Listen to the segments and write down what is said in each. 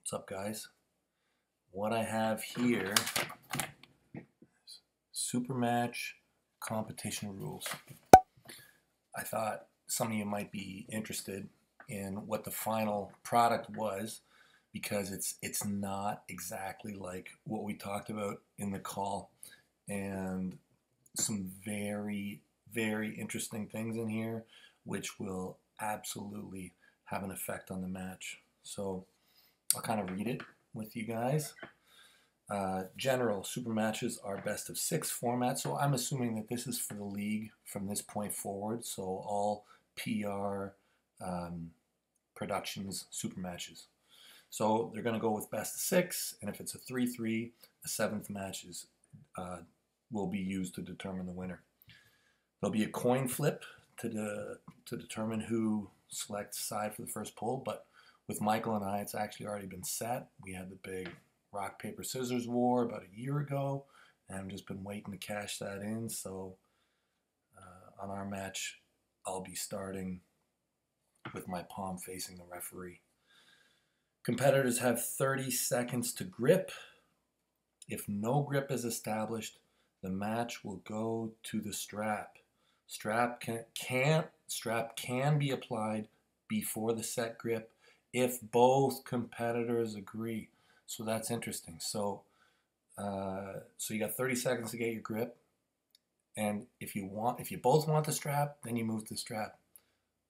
What's up, guys? What I have here is super match competition rules. I thought some of you might be interested in what the final product was because it's not exactly like what we talked about in the call, and some very, very interesting things in here which will absolutely have an effect on the match. So I'll kind of read it with you guys. General super matches are best of 6 format, so I'm assuming that this is for the league from this point forward. So all PR productions super matches. So they're going to go with best of 6, and if it's a 3-3, a 7th match will be used to determine the winner. There'll be a coin flip to determine who selects side for the first pull, but with Michael and I, it's actually already been set. We had the big rock, paper, scissors war about a year ago, and I've just been waiting to cash that in. So on our match, I'll be starting with my palm facing the referee. Competitors have 30 seconds to grip. If no grip is established, the match will go to the strap. Strap can be applied before the set grip if both competitors agree. So that's interesting. So you got 30 seconds to get your grip, and if you both want the strap, then you move to the strap.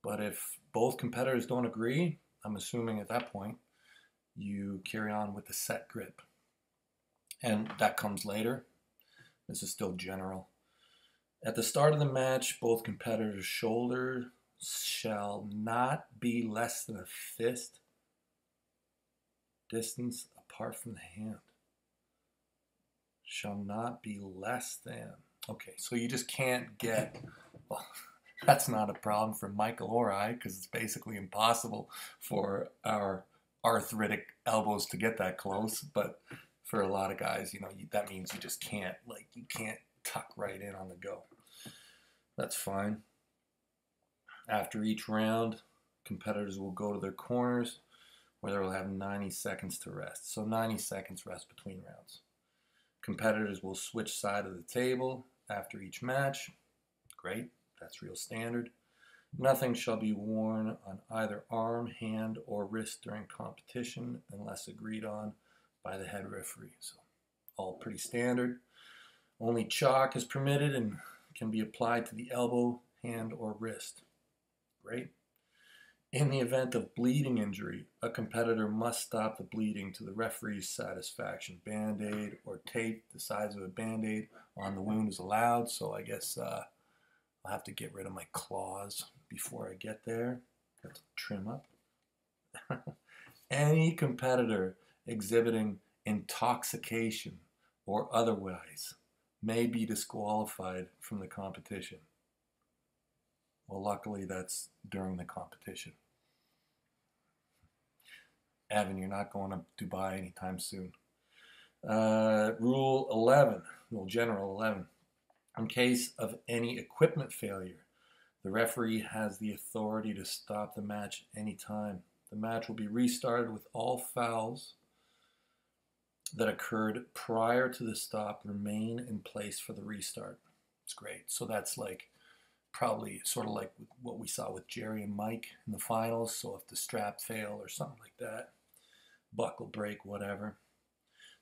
But if both competitors don't agree, I'm assuming at that point you carry on with the set grip, and that comes later. This is still general. At the start of the match, both competitors' shoulders shall not be less than a fist distance apart from the hand. Shall not be less than. Okay, so you just can't get, well, that's not a problem for Michael or I, because it's basically impossible for our arthritic elbows to get that close. But for a lot of guys, that means you just can't, you can't tuck right in on the go. That's fine. After each round, competitors will go to their corners where they will have 90 seconds to rest. So 90 seconds rest between rounds. Competitors will switch side of the table after each match. Great, that's real standard. Nothing shall be worn on either arm, hand, or wrist during competition unless agreed on by the head referee. So all pretty standard. Only chalk is permitted and can be applied to the elbow, hand, or wrist. Great. In the event of bleeding injury, a competitor must stop the bleeding to the referee's satisfaction. Band-aid or tape the size of a Band-aid on the wound is allowed, so I guess I'll have to get rid of my claws before I get there. Have to trim up. Any competitor exhibiting intoxication or otherwise may be disqualified from the competition. Well, luckily that's during the competition. Evan, you're not going to Dubai anytime soon. Rule 11, Rule General 11. In case of any equipment failure, the referee has the authority to stop the match anytime. The match will be restarted with all fouls that occurred prior to the stop remain in place for the restart. It's great. So that's probably sort of like what we saw with Jerry and Mike in the finals. So if the strap failed or something like that, buckle break, whatever.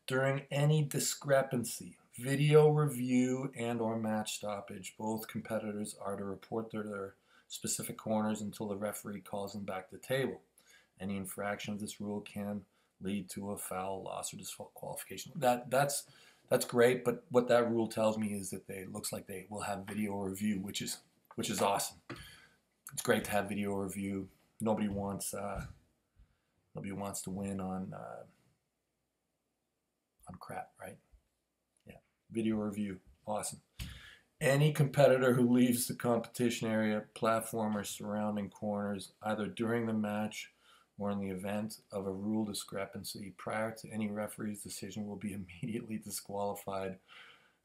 During any discrepancy, video review and or match stoppage, both competitors are to report their specific corners until the referee calls them back to the table. Any infraction of this rule can lead to a foul, loss, or disqualification. That's great, but what that rule tells me is that looks like they will have video review, which is awesome. It's great to have video review. Nobody wants to win on crap, right? Yeah, video review, awesome. Any competitor who leaves the competition area, platform, or surrounding corners, either during the match or in the event of a rule discrepancy prior to any referee's decision, will be immediately disqualified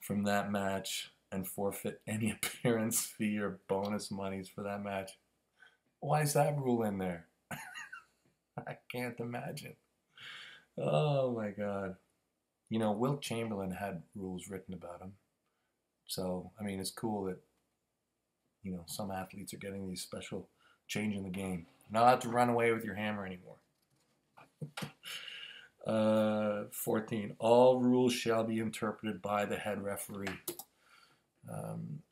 from that match and forfeit any appearance fee or bonus monies for that match. Why is that rule in there? I can't imagine. Oh my God. You know, Wilt Chamberlain had rules written about him. So, I mean, it's cool that, you know, some athletes are getting these special change in the game. Not allowed to run away with your hammer anymore. 14. All rules shall be interpreted by the head referee. Um,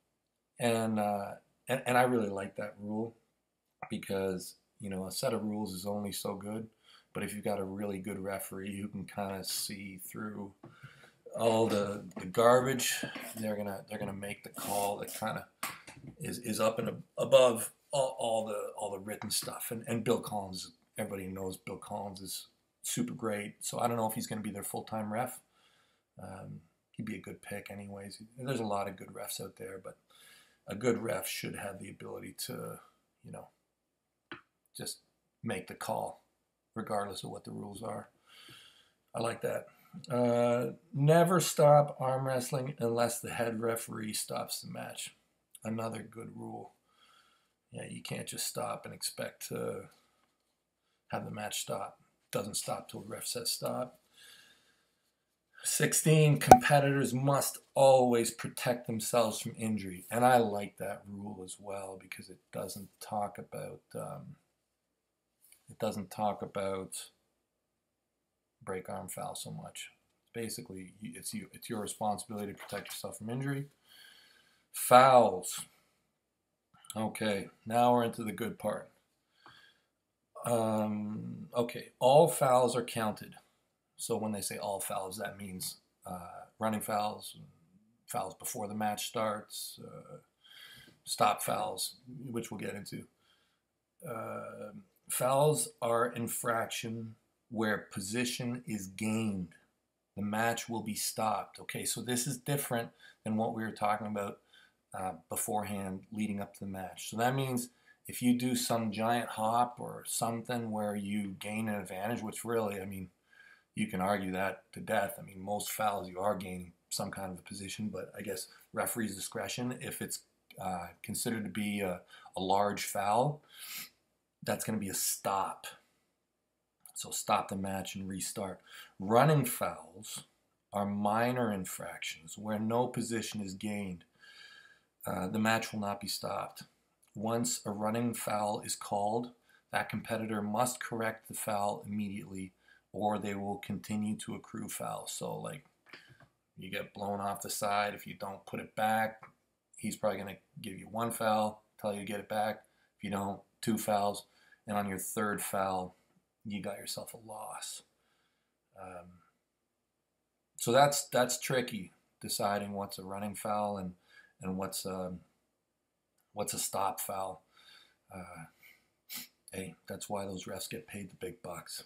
and, uh, and I really like that rule because, you know, a set of rules is only so good. But if you've got a really good referee who can kind of see through all the garbage, they're gonna make the call that kind of is up and above all the written stuff. And Bill Collins, everybody knows Bill Collins is super great. So I don't know if he's going to be their full-time ref. He'd be a good pick anyways. There's a lot of good refs out there, but a good ref should have the ability to, you know, just make the call regardless of what the rules are. I like that. Never stop arm wrestling unless the head referee stops the match. Another good rule. Yeah, you can't just stop and expect to have the match stop. It doesn't stop till the ref says stop. 16, competitors must always protect themselves from injury. And I like that rule as well because it doesn't talk about break arm foul so much. Basically, it's your responsibility to protect yourself from injury. Fouls. Okay, now we're into the good part. Okay, all fouls are counted. So when they say all fouls, that means running fouls, fouls before the match starts, stop fouls, which we'll get into. Fouls are infraction where position is gained. The match will be stopped. Okay, so this is different than what we were talking about beforehand leading up to the match. So that means if you do some giant hop or something where you gain an advantage, which really, I mean, you can argue that to death. I mean, most fouls you are gaining some kind of a position, but I guess referee's discretion, if it's considered to be a large foul, that's going to be a stop. So stop the match and restart. Running fouls are minor infractions where no position is gained. The match will not be stopped. Once a running foul is called, that competitor must correct the foul immediately or they will continue to accrue fouls. So like you get blown off the side, if you don't put it back, he's probably going to give you one foul, tell you to get it back. If you don't, 2 fouls. And on your 3rd foul, you got yourself a loss. So that's tricky, deciding what's a running foul and what's a stop foul. Hey, that's why those refs get paid the big bucks.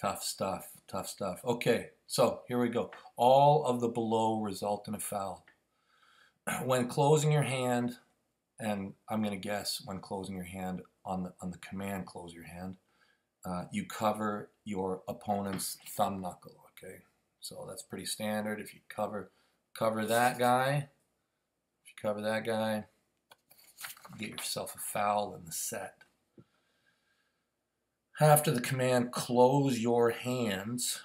Tough stuff, tough stuff. Okay, so here we go. All of the below result in a foul. When closing your hand, and I'm going to guess when closing your hand on the command close your hand, you cover your opponent's thumb knuckle. Okay, so that's pretty standard. If you cover that guy, you get yourself a foul in the set. After the command, close your hands,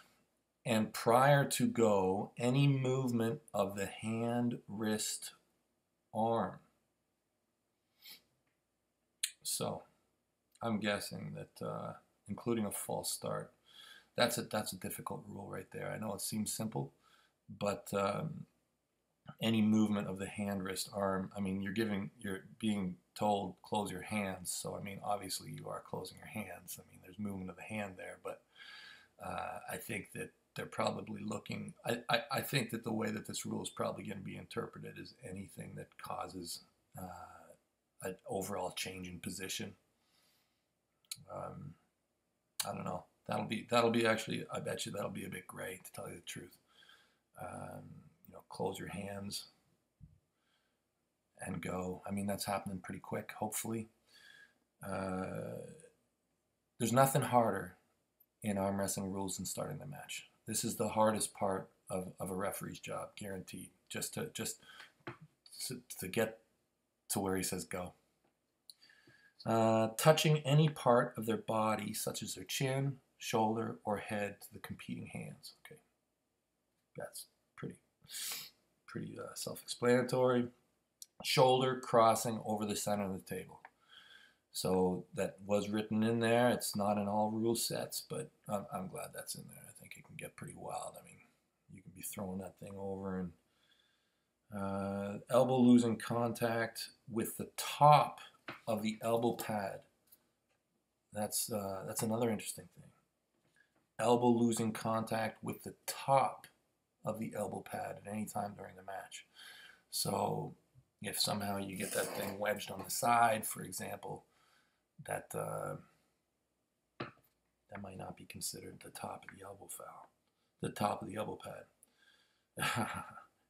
and prior to go, any movement of the hand, wrist, arm. So, I'm guessing that including a false start, that's a difficult rule right there. I know it seems simple, but any movement of the hand, wrist, arm. I mean, you're being told close your hands. So I mean, obviously you are closing your hands. I mean, there's movement of the hand there, but I think that they're probably looking. I think that the way that this rule is probably going to be interpreted is anything that causes an overall change in position. I don't know. That'll be actually. I bet you that'll be a bit gray, to tell you the truth. Close your hands and go. I mean, that's happening pretty quick, hopefully. There's nothing harder in arm wrestling rules than starting the match. This is the hardest part of a referee's job, guaranteed. Just to get to where he says go. Touching any part of their body, such as their chin, shoulder, or head to the competing hands. Okay, that's pretty self-explanatory. Shoulder crossing over the center of the table. So that was written in there. It's not in all rule sets, but I'm glad that's in there. I think it can get pretty wild. I mean, you can be throwing that thing over, and elbow losing contact with the top of the elbow pad. That's another interesting thing. Elbow losing contact with the top of the elbow pad at any time during the match. So if somehow you get that thing wedged on the side, for example, that might not be considered the top of the elbow foul, the top of the elbow pad.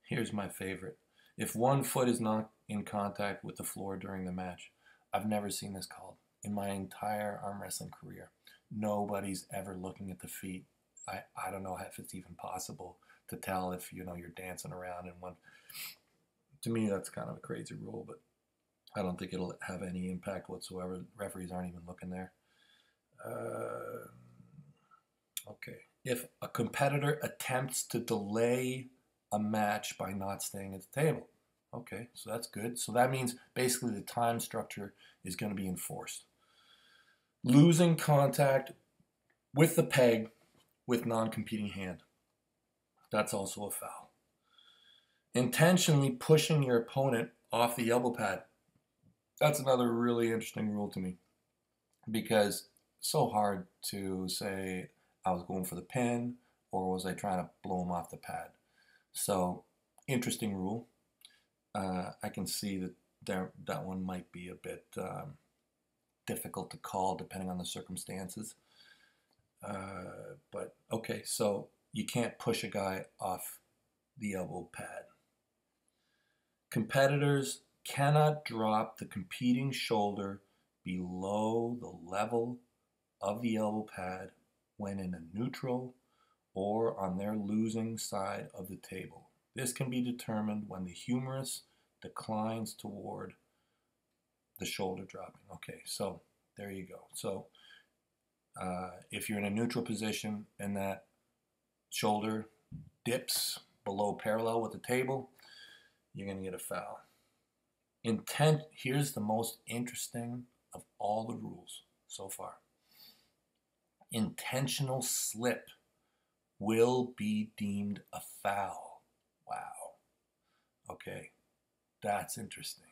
Here's my favorite. If one foot is not in contact with the floor during the match, I've never seen this called in my entire arm wrestling career. Nobody's ever looking at the feet. I don't know if it's even possible to tell if you're dancing around in one. To me, that's kind of a crazy rule, but I don't think it'll have any impact whatsoever. Referees aren't even looking there. Okay. If a competitor attempts to delay a match by not staying at the table. Okay, so that's good. So that means basically the time structure is going to be enforced. Losing contact with the peg with non-competing hand. That's also a foul. Intentionally pushing your opponent off the elbow pad. That's another really interesting rule to me, because it's so hard to say I was going for the pin or was I trying to blow him off the pad. So interesting rule. I can see that one might be a bit difficult to call depending on the circumstances. But okay, so you can't push a guy off the elbow pad. Competitors cannot drop the competing shoulder below the level of the elbow pad when in a neutral or on their losing side of the table. This can be determined when the humerus declines toward the shoulder dropping. Okay, so there you go. So if you're in a neutral position and that shoulder dips below parallel with the table, you're going to get a foul. Here's the most interesting of all the rules so far. Intentional slip will be deemed a foul. Wow. Okay, that's interesting.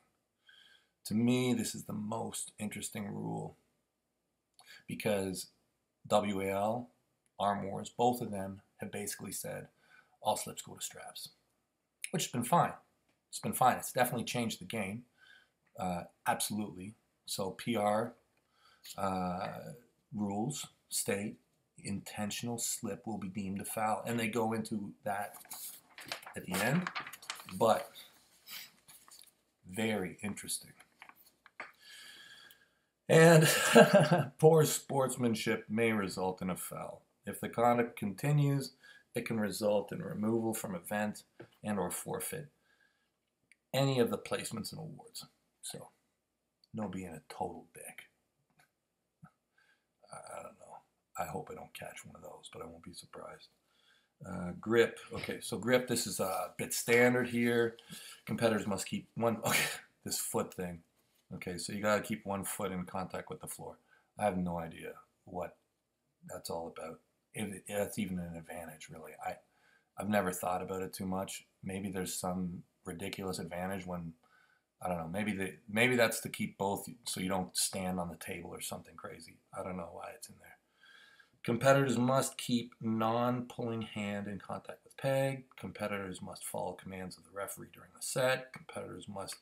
To me, this is the most interesting rule because WAL, Arm Wars, both of them have basically said all slips go to straps, which has been fine. It's been fine. It's definitely changed the game. Absolutely. So PR rules state intentional slip will be deemed a foul. And they go into that at the end. But very interesting. And poor sportsmanship may result in a foul. If the conduct continues, it can result in removal from event and or forfeit any of the placements and awards. So, no being a total dick. I don't know. I hope I don't catch one of those, but I won't be surprised. Grip. Okay, so grip, this is a bit standard here. Competitors must keep one, okay, this foot thing. Okay, so you got to keep one foot in contact with the floor. I have no idea what that's all about. If that's even an advantage, really. I've never thought about it too much. Maybe there's some ridiculous advantage when, I don't know, maybe that's to keep both so you don't stand on the table or something crazy. I don't know why it's in there. Competitors must keep non-pulling hand in contact with peg. Competitors must follow commands of the referee during the set. Competitors must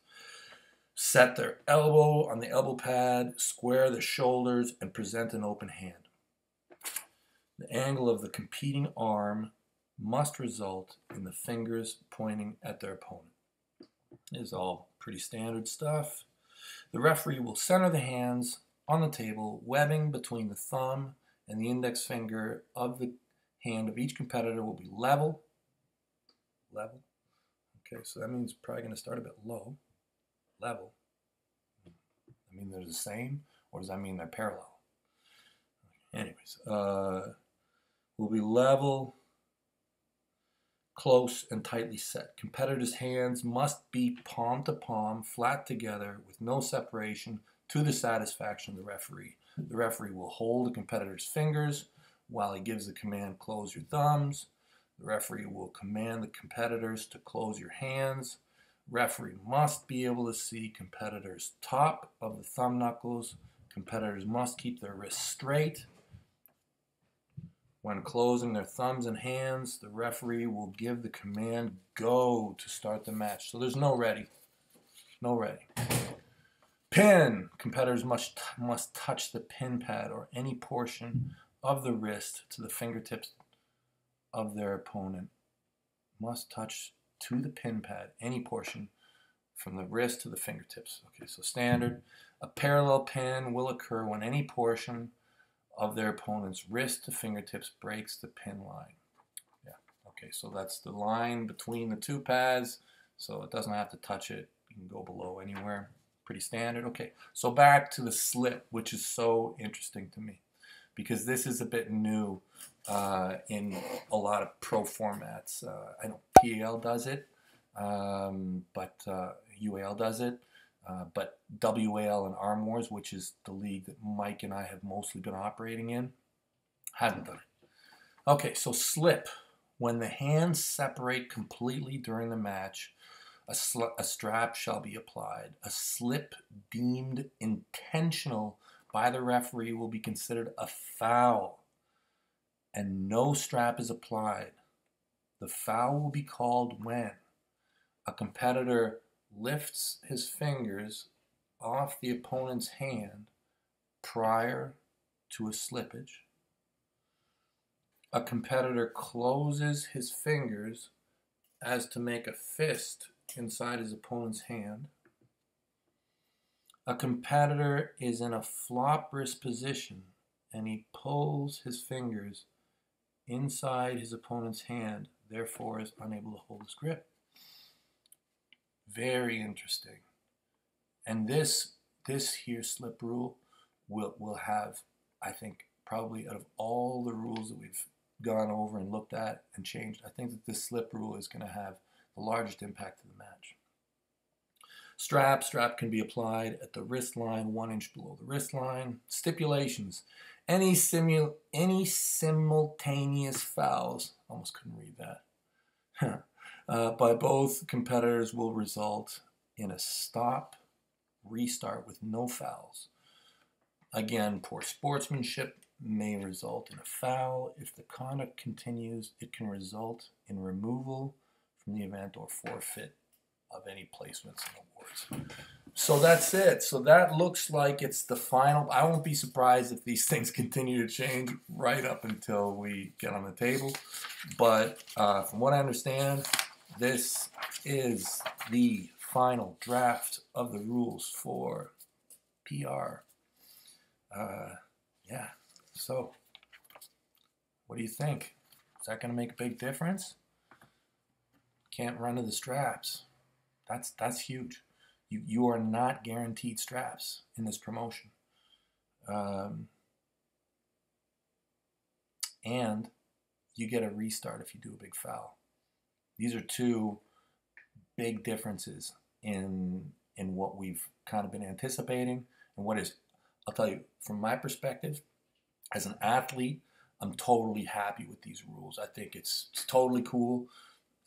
set their elbow on the elbow pad, square the shoulders, and present an open hand. The angle of the competing arm must result in the fingers pointing at their opponent. It is all pretty standard stuff. The referee will center the hands on the table, webbing between the thumb and the index finger of the hand of each competitor will be level. Level. Okay, so that means probably going to start a bit low. Level. I mean they're the same, or does that mean they're parallel? Anyways, will be level, close, and tightly set. Competitors' hands must be palm to palm, flat together, with no separation, to the satisfaction of the referee. The referee will hold the competitor's fingers while he gives the command, close your thumbs. The referee will command the competitors to close your hands. Referee must be able to see competitors' top of the thumb knuckles. Competitors must keep their wrists straight. When closing their thumbs and hands, the referee will give the command, go, to start the match. So there's no ready. No ready. Pin. Competitors must touch the pin pad or any portion of the wrist to the fingertips of their opponent. Must touch to the pin pad any portion from the wrist to the fingertips. Okay, so standard. A parallel pin will occur when any portion of their opponent's wrist to fingertips breaks the pin line. Yeah, okay, so that's the line between the two pads, so it doesn't have to touch it. You can go below anywhere. Pretty standard. Okay, so back to the slip, which is so interesting to me, because this is a bit new in a lot of pro formats. I know PAL does it, but UAL does it. But WAL and Arm Wars, which is the league that Mike and I have mostly been operating in, hasn't done it. Okay, so slip. When the hands separate completely during the match, a strap shall be applied. A slip deemed intentional by the referee will be considered a foul, and no strap is applied. The foul will be called when a competitor lifts his fingers off the opponent's hand prior to a slippage. A competitor closes his fingers as to make a fist inside his opponent's hand. A competitor is in a flop wrist position and he pulls his fingers inside his opponent's hand, therefore is unable to hold his grip. Very interesting. And this here slip rule will have, I think, probably out of all the rules that we've gone over and looked at and changed, I think that this slip rule is going to have the largest impact to the match. Strap can be applied at the wrist line, 1 inch below the wrist line. Stipulations. Any simultaneous fouls, almost couldn't read that, by both competitors will result in a stop, restart with no fouls. Again, poor sportsmanship may result in a foul. If the conduct continues, it can result in removal from the event or forfeit of any placements and awards. So that's it. So that looks like it's the final. I won't be surprised if these things continue to change right up until we get on the table. But from what I understand, this is the final draft of the rules for PR. Yeah, so what do you think? Is that going to make a big difference? Can't run to the straps. That's huge. You are not guaranteed straps in this promotion. And you get a restart if you do a big foul. These are two big differences in what we've kind of been anticipating and what is, I'll tell you, from my perspective, as an athlete, I'm totally happy with these rules. I think it's totally cool.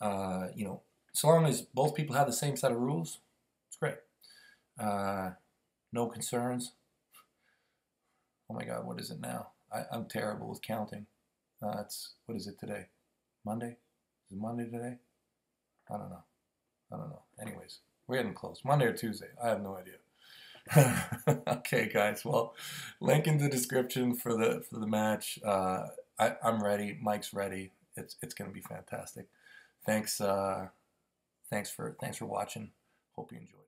You know, so long as both people have the same set of rules, it's great. No concerns. Oh my God, what is it now? I'm terrible with counting. What is it today? Monday? Is it Monday today? I don't know. Anyways, we're getting close. Monday or Tuesday. I have no idea. Okay, guys. Well, link in the description for the match. I'm ready. Mike's ready. It's going to be fantastic. Thanks for watching. Hope you enjoyed.